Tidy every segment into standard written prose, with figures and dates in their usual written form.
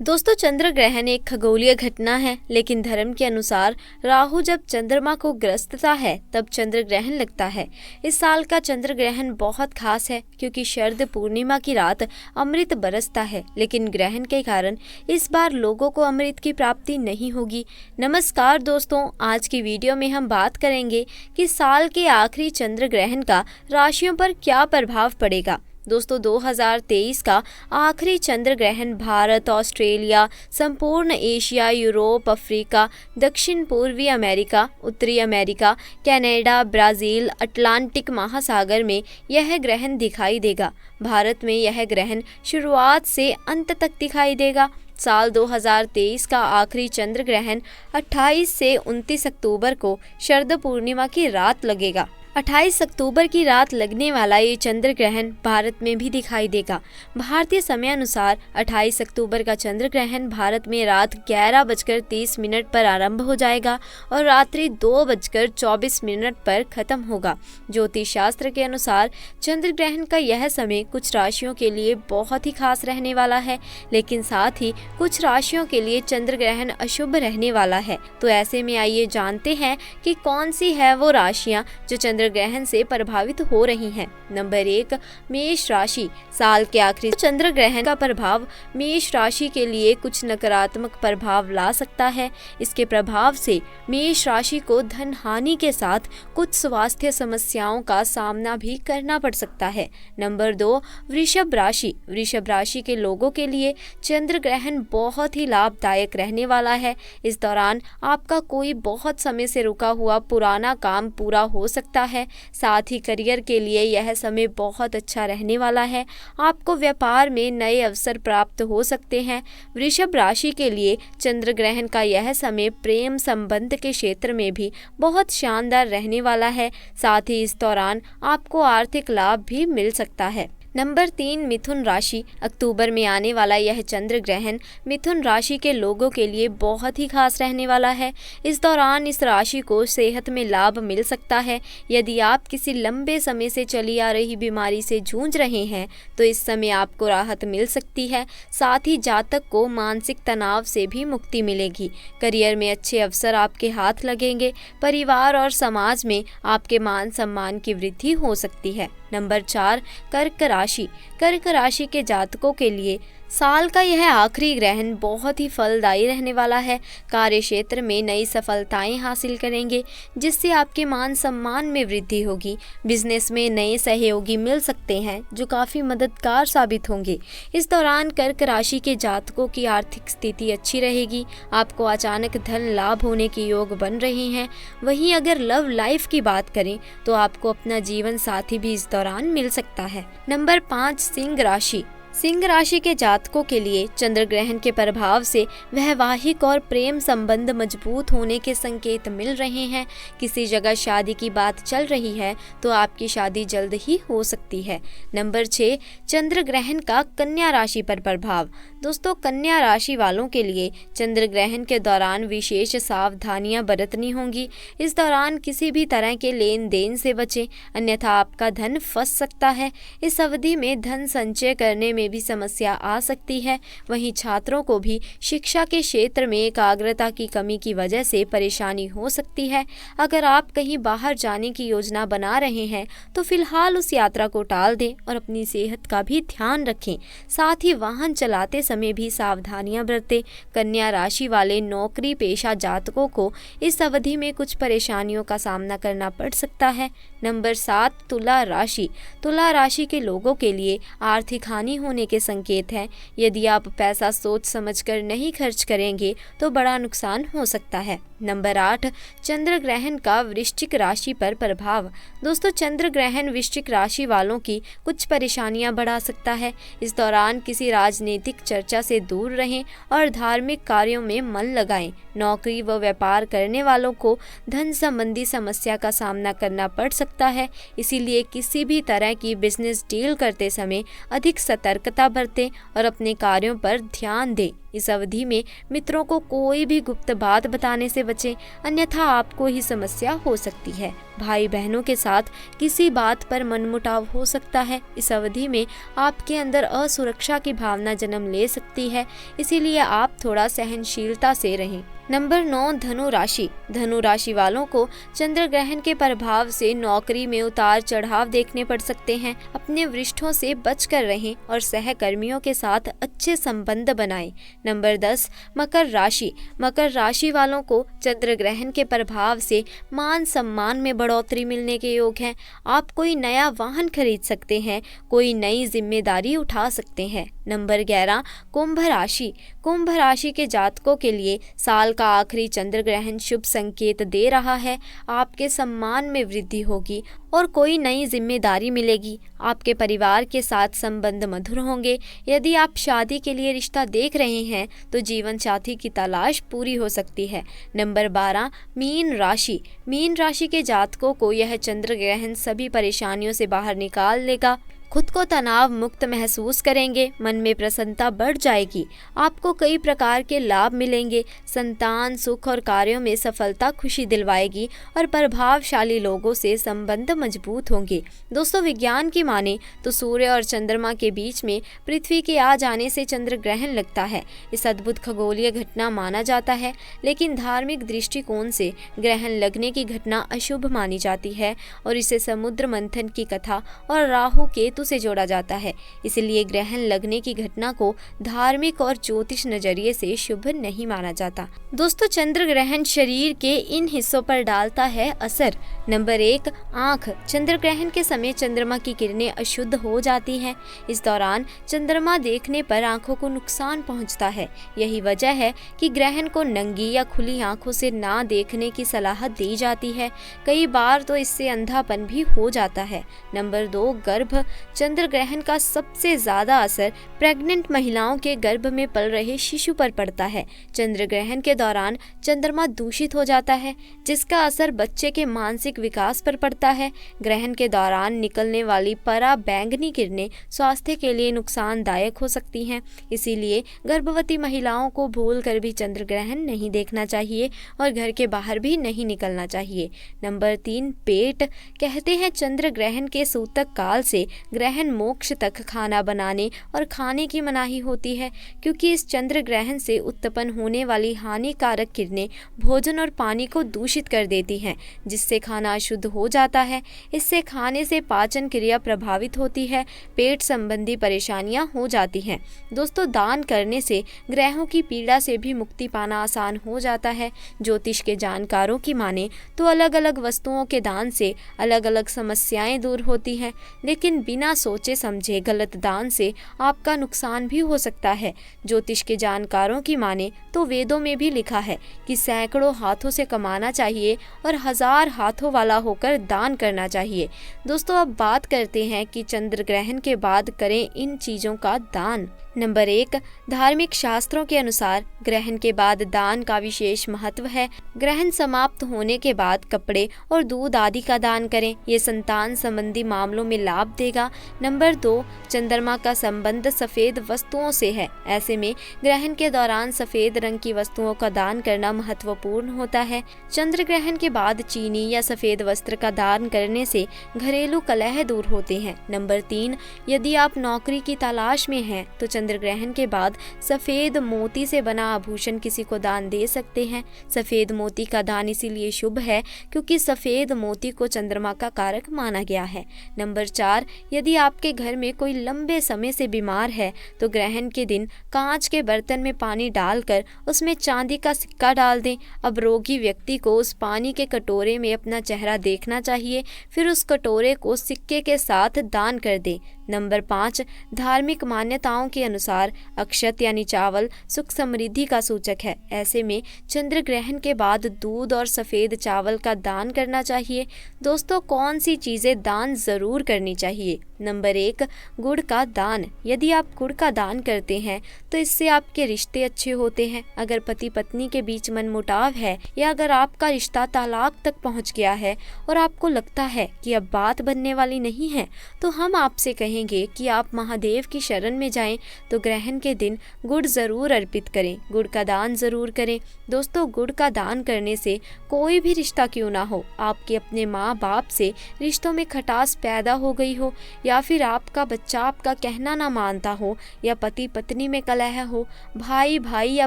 दोस्तों, चंद्र ग्रहण एक खगोलीय घटना है, लेकिन धर्म के अनुसार राहु जब चंद्रमा को ग्रस्तता है तब चंद्र ग्रहण लगता है। इस साल का चंद्र ग्रहण बहुत खास है क्योंकि शरद पूर्णिमा की रात अमृत बरसता है, लेकिन ग्रहण के कारण इस बार लोगों को अमृत की प्राप्ति नहीं होगी। नमस्कार दोस्तों, आज की वीडियो में हम बात करेंगे कि साल के आखिरी चंद्र ग्रहण का राशियों पर क्या प्रभाव पड़ेगा। दोस्तों, 2023 का आखिरी चंद्र ग्रहण भारत, ऑस्ट्रेलिया, संपूर्ण एशिया, यूरोप, अफ्रीका, दक्षिण पूर्वी अमेरिका, उत्तरी अमेरिका, कनाडा, ब्राज़ील, अटलांटिक महासागर में यह ग्रहण दिखाई देगा। भारत में यह ग्रहण शुरुआत से अंत तक दिखाई देगा। साल 2023 का आखिरी चंद्र ग्रहण 28 से 29 अक्टूबर को शरद पूर्णिमा की रात लगेगा। 28 अक्टूबर की रात लगने वाला ये चंद्र ग्रहण भारत में भी दिखाई देगा। भारतीय समय अनुसार 28 अक्टूबर का चंद्र ग्रहण भारत में रात 11:30 पर आरंभ हो जाएगा और रात्रि 2:24 पर खत्म होगा। ज्योतिष शास्त्र के अनुसार चंद्र ग्रहण का यह समय कुछ राशियों के लिए बहुत ही खास रहने वाला है, लेकिन साथ ही कुछ राशियों के लिए चंद्र ग्रहण अशुभ रहने वाला है। तो ऐसे में आइए जानते हैं कि कौन सी है वो राशियां जो चंद्र ग्रहण से प्रभावित हो रही हैं। नंबर 1, मेष राशि। साल के आखिरी चंद्र ग्रहण का प्रभाव मेष राशि के लिए कुछ नकारात्मक प्रभाव ला सकता है। इसके प्रभाव से मेष राशि को धन हानि के साथ कुछ स्वास्थ्य समस्याओं का सामना भी करना पड़ सकता है। नंबर 2, वृषभ राशि। वृषभ राशि के लोगों के लिए चंद्र ग्रहण बहुत ही लाभदायक रहने वाला है। इस दौरान आपका कोई बहुत समय से रुका हुआ पुराना काम पूरा हो सकता है। साथ ही करियर के लिए यह समय बहुत अच्छा रहने वाला है। आपको व्यापार में नए अवसर प्राप्त हो सकते हैं। वृषभ राशि के लिए चंद्र ग्रहण का यह समय प्रेम संबंध के क्षेत्र में भी बहुत शानदार रहने वाला है। साथ ही इस दौरान आपको आर्थिक लाभ भी मिल सकता है। नंबर 3, मिथुन राशि। अक्टूबर में आने वाला यह चंद्र ग्रहण मिथुन राशि के लोगों के लिए बहुत ही खास रहने वाला है। इस दौरान इस राशि को सेहत में लाभ मिल सकता है। यदि आप किसी लंबे समय से चली आ रही बीमारी से जूझ रहे हैं तो इस समय आपको राहत मिल सकती है। साथ ही जातक को मानसिक तनाव से भी मुक्ति मिलेगी। करियर में अच्छे अवसर आपके हाथ लगेंगे। परिवार और समाज में आपके मान सम्मान की वृद्धि हो सकती है। नंबर 4, कर्क राशि। कर्क राशि के जातकों के लिए साल का यह आखिरी ग्रहण बहुत ही फलदायी रहने वाला है। कार्य क्षेत्र में नई सफलताएं हासिल करेंगे, जिससे आपके मान सम्मान में वृद्धि होगी। बिजनेस में नए सहयोगी मिल सकते हैं जो काफ़ी मददगार साबित होंगे। इस दौरान कर्क राशि के जातकों की आर्थिक स्थिति अच्छी रहेगी। आपको अचानक धन लाभ होने के योग बन रहे हैं। वहीं अगर लव लाइफ की बात करें तो आपको अपना जीवन साथी भी इस दौरान मिल सकता है। नंबर 5, सिंह राशि। सिंह राशि के जातकों के लिए चंद्र ग्रहण के प्रभाव से वैवाहिक और प्रेम संबंध मजबूत होने के संकेत मिल रहे हैं। किसी जगह शादी की बात चल रही है तो आपकी शादी जल्द ही हो सकती है। नंबर 6, चंद्र ग्रहण का कन्या राशि पर प्रभाव। दोस्तों, कन्या राशि वालों के लिए चंद्र ग्रहण के दौरान विशेष सावधानियां बरतनी होंगी। इस दौरान किसी भी तरह के लेन देन से बचें, अन्यथा आपका धन फंस सकता है। इस अवधि में धन संचय करने में भी समस्या आ सकती है। वहीं छात्रों को भी शिक्षा के क्षेत्र में एकाग्रता की कमी की वजह से परेशानी हो सकती है। अगर आप कहीं बाहर जाने की योजना बना रहे हैं तो फिलहाल उस यात्रा को टाल दें और अपनी सेहत का भी ध्यान रखें। साथ ही वाहन चलाते समय भी सावधानियां बरतें। कन्या राशि वाले नौकरी पेशा जातकों को इस अवधि में कुछ परेशानियों का सामना करना पड़ सकता है। नंबर 7, तुला राशि। तुला राशि के लोगों के लिए आर्थिक हानि होने के संकेत हैं। यदि आप पैसा सोच समझकर नहीं खर्च करेंगे तो बड़ा नुकसान हो सकता है। नंबर 8, चंद्र ग्रहण का वृश्चिक राशि पर प्रभाव। दोस्तों, चंद्र ग्रहण वृश्चिक राशि वालों की कुछ परेशानियां बढ़ा सकता है। इस दौरान किसी राजनीतिक चर्चा से दूर रहें और धार्मिक कार्यों में मन लगाएं। नौकरी व व्यापार करने वालों को धन संबंधी समस्या का सामना करना पड़ सकता है। इसीलिए किसी भी तरह की बिजनेस डील करते समय अधिक सतर्कता बरतें और अपने कार्यों पर ध्यान दें। इस अवधि में मित्रों को कोई भी गुप्त बात बताने से बचें, अन्यथा आपको ही समस्या हो सकती है। भाई बहनों के साथ किसी बात पर मनमुटाव हो सकता है। इस अवधि में आपके अंदर असुरक्षा की भावना जन्म ले सकती है, इसीलिए आप थोड़ा सहनशीलता से रहें। नंबर 9, धनु राशि। धनु राशि वालों को चंद्र ग्रहण के प्रभाव से नौकरी में उतार चढ़ाव देखने पड़ सकते हैं। अपने वरिष्ठों से बचकर रहें और सहकर्मियों के साथ अच्छे संबंध बनाएं। नंबर 10, मकर राशि। मकर राशि वालों को चंद्र ग्रहण के प्रभाव से मान सम्मान में बढ़ोतरी मिलने के योग हैं। आप कोई नया वाहन खरीद सकते हैं, कोई नई जिम्मेदारी उठा सकते हैं। नंबर 11, कुंभ राशि। कुंभ राशि के जातकों के लिए साल का आखिरी चंद्र ग्रहण शुभ संकेत दे रहा है। आपके सम्मान में वृद्धि होगी और कोई नई जिम्मेदारी मिलेगी। आपके परिवार के साथ संबंध मधुर होंगे। यदि आप शादी के लिए रिश्ता देख रहे हैं तो जीवन साथी की तलाश पूरी हो सकती है। नंबर 12, मीन राशि। मीन राशि के जातकों को यह चंद्र ग्रहण सभी परेशानियों से बाहर निकाल लेगा। खुद को तनाव मुक्त महसूस करेंगे, मन में प्रसन्नता बढ़ जाएगी। आपको कई प्रकार के लाभ मिलेंगे। संतान, सुख और कार्यों में सफलता खुशी दिलवाएगी और प्रभावशाली लोगों से संबंध मजबूत होंगे। दोस्तों, विज्ञान की माने तो सूर्य और चंद्रमा के बीच में पृथ्वी के आ जाने से चंद्र ग्रहण लगता है। इस अद्भुत खगोलीय घटना माना जाता है, लेकिन धार्मिक दृष्टिकोण से ग्रहण लगने की घटना अशुभ मानी जाती है और इसे समुद्र मंथन की कथा और राहु केतु से जोड़ा जाता है। इसलिए ग्रहण लगने की घटना को धार्मिक और ज्योतिष नजरिए से शुभ नहीं माना जाता। दोस्तों, चंद्र ग्रहण शरीर के इन हिस्सों पर डालता है असर। नंबर 1, आँख। चंद्र ग्रहण के समय चंद्रमा की किरणें अशुद्ध हो जाती हैं। इस दौरान चंद्रमा देखने पर आंखों को नुकसान पहुंचता है। यही वजह है कि ग्रहण को नंगी या खुली आंखों से ना देखने की सलाह दी जाती है। कई बार तो इससे अंधापन भी हो जाता है। नंबर 2, गर्भ। चंद्र ग्रहण का सबसे ज्यादा असर प्रेग्नेंट महिलाओं के गर्भ में पल रहे शिशु पर पड़ता है। चंद्र ग्रहण के दौरान चंद्रमा दूषित हो जाता है, जिसका असर बच्चे के मानसिक विकास पर पड़ता है। ग्रहण के दौरान निकलने वाली परा बैंगनी किरणें स्वास्थ्य के लिए नुकसानदायक हो सकती हैं। इसीलिए गर्भवती महिलाओं को भूलकर भी चंद्र ग्रहण नहीं देखना चाहिए और घर के बाहर भी नहीं निकलना चाहिए। नंबर 3, पेट। कहते हैं चंद्र ग्रहण के सूतक काल से ग्रहण मोक्ष तक खाना बनाने और खाने की मनाही होती है, क्योंकि इस चंद्र ग्रहण से उत्पन्न होने वाली हानिकारक किरणें भोजन और पानी को दूषित कर देती हैं, जिससे खाना अशुद्ध हो जाता है। इससे खाने से पाचन क्रिया प्रभावित होती है, पेट संबंधी परेशानियां हो जाती हैं। दोस्तों, दान करने से ग्रहों की पीड़ा से भी मुक्ति पाना आसान हो जाता है। ज्योतिष के जानकारों की माने तो अलग अलग वस्तुओं के दान से अलग अलग समस्याएं दूर होती हैं, लेकिन बिना सोचे समझे गलत दान से आपका नुकसान भी हो सकता है। ज्योतिष के जानकारों की माने तो वेदों में भी लिखा है कि सैकड़ों हाथों से कमाना चाहिए और 1000 हाथों वाला होकर दान करना चाहिए। दोस्तों, अब बात करते हैं कि चंद्र ग्रहण के बाद करें इन चीजों का दान। नंबर 1, धार्मिक शास्त्रों के अनुसार ग्रहण के बाद दान का विशेष महत्व है। ग्रहण समाप्त होने के बाद कपड़े और दूध आदि का दान करें, ये संतान संबंधी मामलों में लाभ देगा। नंबर 2, चंद्रमा का संबंध सफेद वस्तुओं से है। ऐसे में ग्रहण के दौरान सफेद रंग की वस्तुओं का दान करना महत्वपूर्ण होता है। चंद्र ग्रहण के बाद चीनी या सफेद वस्त्र का दान करने से घरेलू कलह दूर होते हैं। नंबर 3, यदि आप नौकरी की तलाश में हैं तो चंद्र ग्रहण के बाद सफेद मोती से बना आभूषण किसी को दान दे सकते हैं। सफेद मोती का दान इसीलिए शुभ है क्योंकि सफेद मोती को चंद्रमा का कारक माना गया है। नंबर 4, यदि आपके घर में कोई लंबे समय से बीमार है तो ग्रहण के दिन कांच के बर्तन में पानी डालकर उसमें चांदी का सिक्का डाल दें। अब रोगी व्यक्ति को उस पानी के कटोरे में अपना चेहरा देखना चाहिए, फिर उस कटोरे को सिक्के के साथ दान कर दें। नंबर 5, धार्मिक मान्यताओं के अनुसार अक्षत यानी चावल सुख समृद्धि का सूचक है। ऐसे में चंद्र ग्रहण के बाद दूध और सफेद चावल का दान करना चाहिए। दोस्तों, कौन सी चीजें दान जरूर करनी चाहिए? नंबर 1, गुड़ का दान। यदि आप गुड़ का दान करते हैं तो इससे आपके रिश्ते अच्छे होते हैं। अगर पति पत्नी के बीच मनमुटाव है या अगर आपका रिश्ता तलाक तक पहुंच गया है और आपको लगता है कि अब बात बनने वाली नहीं है, तो हम आपसे कहेंगे कहेंगे कि आप महादेव की शरण में जाएं तो ग्रहण के दिन गुड़ ज़रूर अर्पित करें, गुड़ का दान ज़रूर करें। दोस्तों, गुड़ का दान करने से कोई भी रिश्ता क्यों ना हो, आपके अपने माँ बाप से रिश्तों में खटास पैदा हो गई हो, या फिर आपका बच्चा आपका कहना ना मानता हो, या पति पत्नी में कलह हो, भाई भाई या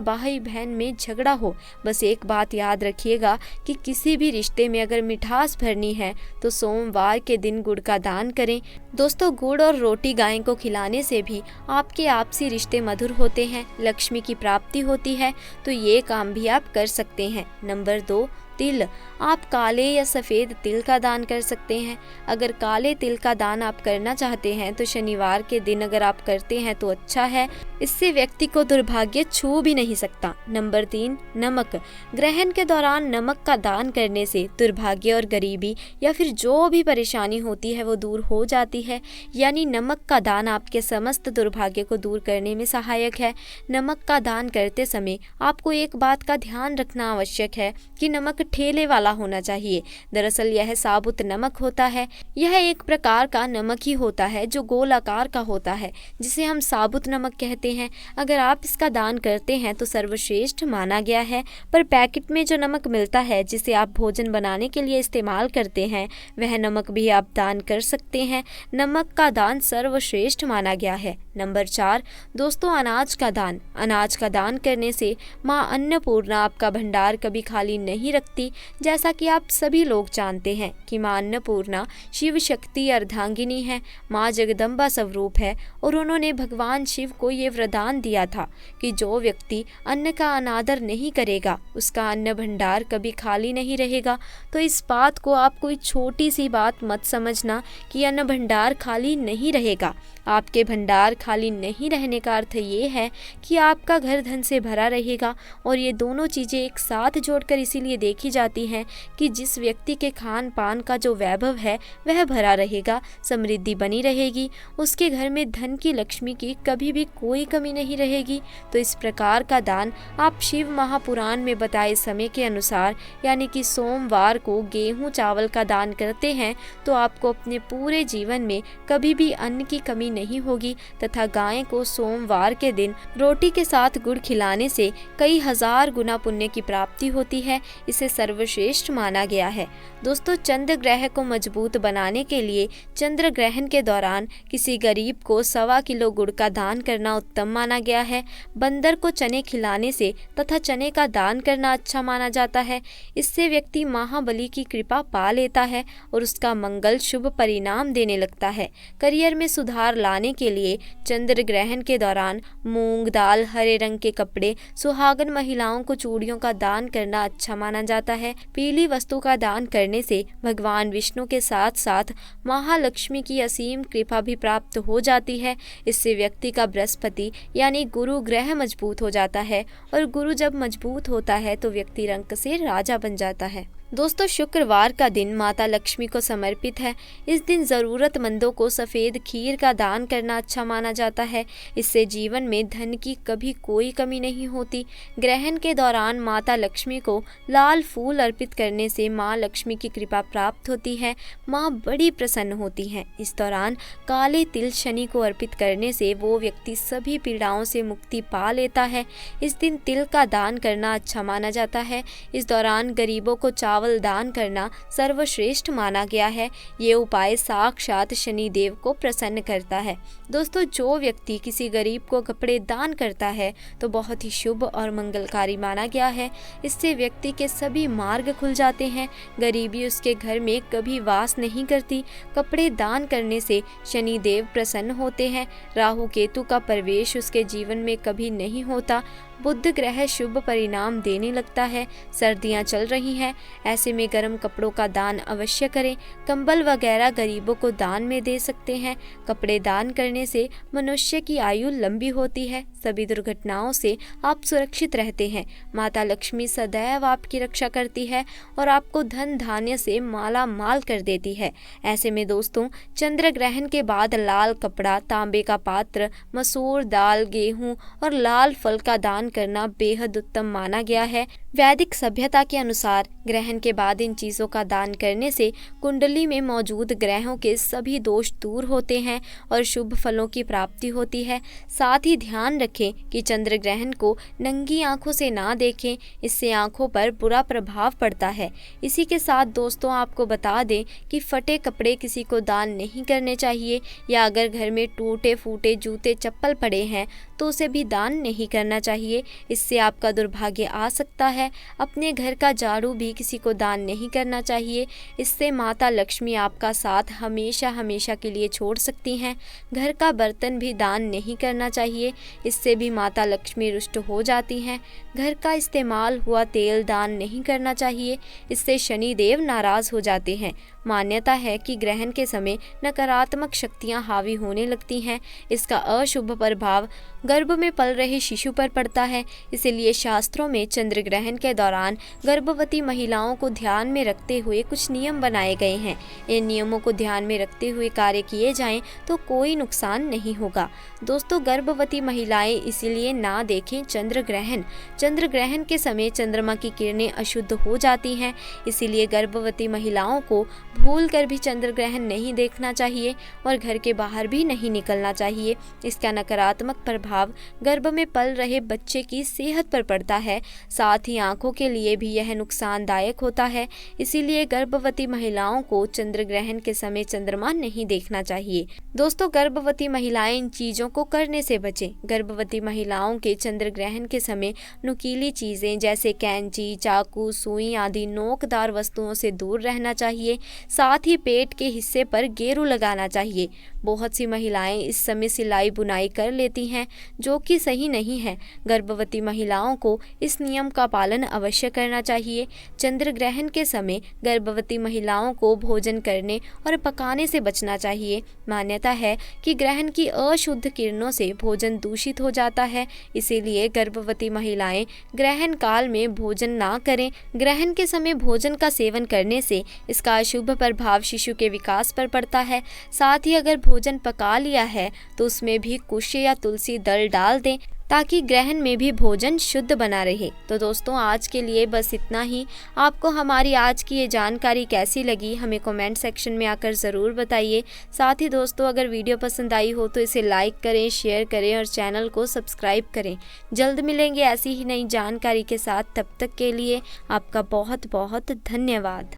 भाई बहन में झगड़ा हो, बस एक बात याद रखिएगा कि किसी भी रिश्ते में अगर मिठास भरनी है तो सोमवार के दिन गुड़ का दान करें। दोस्तों, गुड़ और रोटी गाय को खिलाने से भी आपके आपसी रिश्ते मधुर होते हैं, लक्ष्मी की प्राप्ति होती है, तो ये काम भी आप कर सकते हैं। नंबर 2, तिल। आप काले या सफ़ेद तिल का दान कर सकते हैं। अगर काले तिल का दान आप करना चाहते हैं तो शनिवार के दिन अगर आप करते हैं तो अच्छा है, इससे व्यक्ति को दुर्भाग्य छू भी नहीं सकता। नंबर 3, नमक। ग्रहण के दौरान नमक का दान करने से दुर्भाग्य और गरीबी या फिर जो भी परेशानी होती है वो दूर हो जाती है, यानी नमक का दान आपके समस्त दुर्भाग्य को दूर करने में सहायक है। नमक का दान करते समय आपको एक बात का ध्यान रखना आवश्यक है कि नमक ठेले वाला होना चाहिए। दरअसल यह साबुत नमक होता है। यह एक प्रकार का नमक ही होता है जो गोल आकार का होता है, जिसे हम साबुत नमक कहते हैं। अगर आप इसका दान करते हैं तो सर्वश्रेष्ठ माना गया है। पर पैकेट में जो नमक मिलता है जिसे आप भोजन बनाने के लिए इस्तेमाल करते हैं, वह नमक भी आप दान कर सकते हैं। नमक का दान सर्वश्रेष्ठ माना गया है। नंबर 4, दोस्तों, अनाज का दान। अनाज का दान करने से माँ अन्नपूर्णा आपका भंडार कभी खाली नहीं रखती। जैसा कि आप सभी लोग जानते हैं कि माँ अन्नपूर्णा शिव शक्ति अर्धांगिनी है, माँ जगदम्बा स्वरूप है, और उन्होंने भगवान शिव को ये वरदान दिया था कि जो व्यक्ति अन्न का अनादर नहीं करेगा उसका अन्न भंडार कभी खाली नहीं रहेगा। तो इस बात को आप कोई छोटी सी बात मत समझना कि अन्न भंडार खाली नहीं रहेगा। आपके भंडार खाली नहीं रहने का अर्थ ये है कि आपका घर धन से भरा रहेगा, और ये दोनों चीज़ें एक साथ जोड़कर इसीलिए देखी जाती हैं कि जिस व्यक्ति के खान पान का जो वैभव है वह भरा रहेगा, समृद्धि बनी रहेगी, उसके घर में धन की लक्ष्मी की कभी भी कोई कमी नहीं रहेगी। तो इस प्रकार का दान आप शिव महापुराण में बताए समय के अनुसार यानी कि सोमवार को गेहूँ चावल का दान करते हैं तो आपको अपने पूरे जीवन में कभी भी अन्न की कमी नहीं होगी, तथा गाय को सोमवार के दिन रोटी के साथ गुड़ खिलाने से कई हजार गुना पुण्य की प्राप्ति होती है। इसे सर्वश्रेष्ठ माना गया है। दोस्तों, चंद्र ग्रह को मजबूत बनाने के लिए चंद्र ग्रहण के दौरान किसी गरीब को 1.25 किलो गुड़ का दान करना उत्तम माना गया है। बंदर को चने खिलाने से तथा चने का दान करना अच्छा माना जाता है। इससे व्यक्ति महाबली की कृपा पा लेता है और उसका मंगल शुभ परिणाम देने लगता है। करियर में सुधार लाने के लिए चंद्र ग्रहण के दौरान मूंग दाल, हरे रंग के कपड़े, सुहागन महिलाओं को चूड़ियों का दान करना अच्छा माना जाता है। पीली वस्तु का दान करने से भगवान विष्णु के साथ साथ महालक्ष्मी की असीम कृपा भी प्राप्त हो जाती है। इससे व्यक्ति का बृहस्पति यानी गुरु ग्रह मजबूत हो जाता है, और गुरु जब मजबूत होता है तो व्यक्ति रंक से राजा बन जाता है। दोस्तों, शुक्रवार का दिन माता लक्ष्मी को समर्पित है। इस दिन ज़रूरतमंदों को सफ़ेद खीर का दान करना अच्छा माना जाता है। इससे जीवन में धन की कभी कोई कमी नहीं होती। ग्रहण के दौरान माता लक्ष्मी को लाल फूल अर्पित करने से माँ लक्ष्मी की कृपा प्राप्त होती है, माँ बड़ी प्रसन्न होती हैं। इस दौरान काले तिल शनि को अर्पित करने से वो व्यक्ति सभी पीड़ाओं से मुक्ति पा लेता है। इस दिन तिल का दान करना अच्छा माना जाता है। इस दौरान गरीबों को चावल दान करना सर्वश्रेष्ठ माना गया है। ये उपाय साक्षात शनि देव को प्रसन्न करता है। दोस्तों, जो व्यक्ति किसी गरीब को कपड़े दान करता है तो बहुत ही शुभ और मंगलकारी माना गया है। इससे व्यक्ति के सभी मार्ग खुल जाते हैं, गरीबी उसके घर में कभी वास नहीं करती। कपड़े दान करने से शनि देव प्रसन्न होते हैं। राहु केतु का प्रवेश उसके जीवन में कभी नहीं होता। बुध ग्रह शुभ परिणाम देने लगता है। सर्दियां चल रही हैं, ऐसे में गर्म कपड़ों का दान अवश्य करें। कंबल वगैरह गरीबों को दान में दे सकते हैं। कपड़े दान करने से मनुष्य की आयु लंबी होती है। सभी दुर्घटनाओं से आप सुरक्षित रहते हैं। माता लक्ष्मी सदैव आपकी रक्षा करती है और आपको धन धान्य से माला माल कर देती है। ऐसे में दोस्तों, चंद्र ग्रहण के बाद लाल कपड़ा, तांबे का पात्र, मसूर दाल, गेहूं और लाल फल का दान दान करना बेहद उत्तम माना गया है। वैदिक सभ्यता के अनुसार ग्रहण के बाद इन चीज़ों का दान करने से कुंडली में मौजूद ग्रहों के सभी दोष दूर होते हैं और शुभ फलों की प्राप्ति होती है। साथ ही ध्यान रखें कि चंद्र ग्रहण को नंगी आंखों से ना देखें, इससे आंखों पर बुरा प्रभाव पड़ता है। इसी के साथ दोस्तों आपको बता दें कि फटे कपड़े किसी को दान नहीं करने चाहिए, या अगर घर में टूटे फूटे जूते चप्पल पड़े हैं तो उसे भी दान नहीं करना चाहिए, इससे आपका दुर्भाग्य आ सकता है। अपने घर का झाड़ू भी किसी को दान नहीं करना चाहिए, इससे माता लक्ष्मी आपका साथ हमेशा हमेशा के लिए छोड़ सकती हैं। घर का बर्तन भी दान नहीं करना चाहिए, इससे भी माता लक्ष्मी रुष्ट हो जाती हैं। घर का इस्तेमाल हुआ तेल दान नहीं करना चाहिए, इससे शनि देव नाराज हो जाते हैं। मान्यता है कि ग्रहण के समय नकारात्मक शक्तियां हावी होने लगती हैं, इसका अशुभ प्रभाव गर्भ में पल रहे शिशु पर पड़ता है। इसलिए शास्त्रों में चंद्र ग्रहण के दौरान गर्भवती महिलाओं को ध्यान में रखते हुए कुछ नियम बनाए गए हैं। इन नियमों को ध्यान में रखते हुए कार्य किए जाएं तो कोई नुकसान नहीं होगा। दोस्तों गर्भवती महिलाएं इसीलिए ना देखें चंद्र ग्रहण। चंद्र ग्रहण के समय चंद्रमा की किरणें अशुद्ध हो जाती हैं, इसीलिए गर्भवती महिलाओं को भूल कर भी चंद्र ग्रहण नहीं देखना चाहिए और घर के बाहर भी नहीं निकलना चाहिए। इसका नकारात्मक प्रभाव गर्भ में पल रहे बच्चे की सेहत पर पड़ता है, साथ ही आंखों के लिए भी यह नुकसानदायक होता है। इसीलिए गर्भवती महिलाओं को चंद्र ग्रहण के समय चंद्रमा नहीं देखना चाहिए। दोस्तों गर्भवती महिलाएं इन चीज़ों को करने से बचें। गर्भवती महिलाओं के चंद्र ग्रहण के समय नुकीली चीज़ें जैसे कैंची, चाकू, सुई आदि नोकदार वस्तुओं से दूर रहना चाहिए। साथ ही पेट के हिस्से पर गेरू लगाना चाहिए। बहुत सी महिलाएं इस समय सिलाई बुनाई कर लेती हैं, जो कि सही नहीं है। गर्भवती महिलाओं को इस नियम का पालन अवश्य करना चाहिए। चंद्र ग्रहण के समय गर्भवती महिलाओं को भोजन करने और पकाने से बचना चाहिए। मान्यता है कि ग्रहण की अशुद्ध किरणों से भोजन दूषित हो जाता है, इसीलिए गर्भवती महिलाएं ग्रहण काल में भोजन ना करें। ग्रहण के समय भोजन का सेवन करने से इसका अशुभ प्रभाव शिशु के विकास पर पड़ता है। साथ ही अगर भोजन पका लिया है तो उसमें भी कुश या तुलसी दल डाल दें, ताकि ग्रहण में भी भोजन शुद्ध बना रहे। तो दोस्तों आज के लिए बस इतना ही। आपको हमारी आज की ये जानकारी कैसी लगी हमें कमेंट सेक्शन में आकर ज़रूर बताइए। साथ ही दोस्तों अगर वीडियो पसंद आई हो तो इसे लाइक करें, शेयर करें और चैनल को सब्सक्राइब करें। जल्द मिलेंगे ऐसी ही नई जानकारी के साथ, तब तक के लिए आपका बहुत बहुत धन्यवाद।